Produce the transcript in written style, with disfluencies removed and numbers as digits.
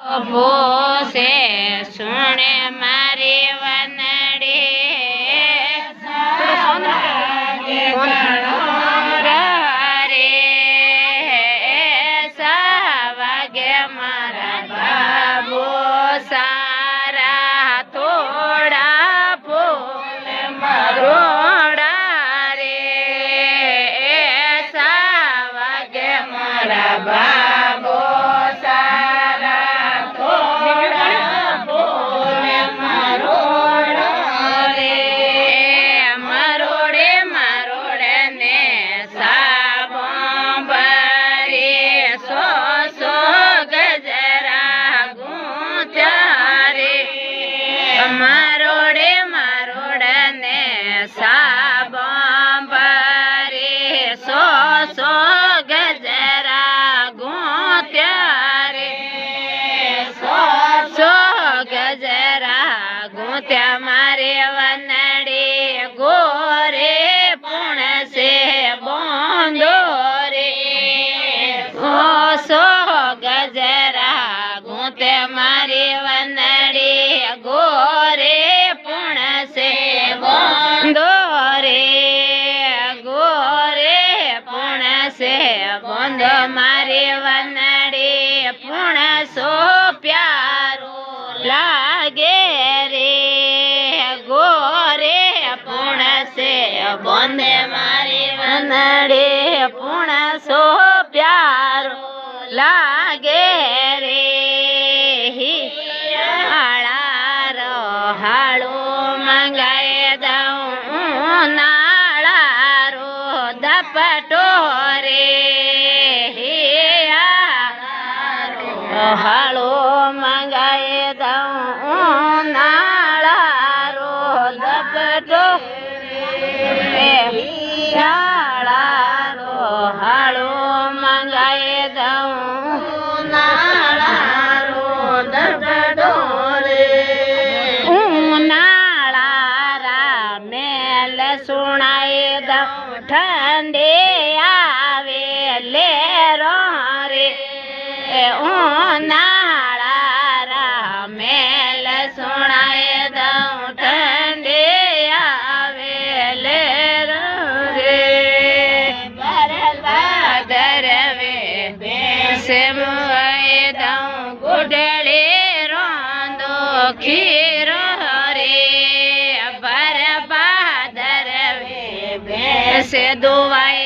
ભોસે સુણે મારી વનડે રે સાવાગે મારા બાબો સારા થોડા ફૂલ મરોડા રે સાવાગે મારા બાબો મારોડે મારોડને સાબંબરે સો સો ગજરા ગૂંત્યા રે સો સો ગજરા ગૂંત્યા મારે વનડે ગોરે પૂણસે બોંધો રે સો ગજરા ગૂંતે મારી વનડે ગોરે પૂણસે બોંધો રે ગોરે પૂણસે બોંધો મારી વનડે પૂણસો પ્યારો લાગે રે ગોરે પૂણસે બોંધે મારી વનડે પૂણસો પ્યારો લાગે રે હાળો મંગાય દઉં નાળારો દપટો રે હાળો મંગાય દઉં નાળારો દપટો હાળો મંગાય દઉં નાળારો દપટો સુણાય દઉં ઠંડે આવે લે રે નાળા મેલ સુણાય દઉં ઠંડે આવે લે રે દરવે બેસે મુઆય દઉં ગુડળે રોંદો ખીરો રે સે દુવાય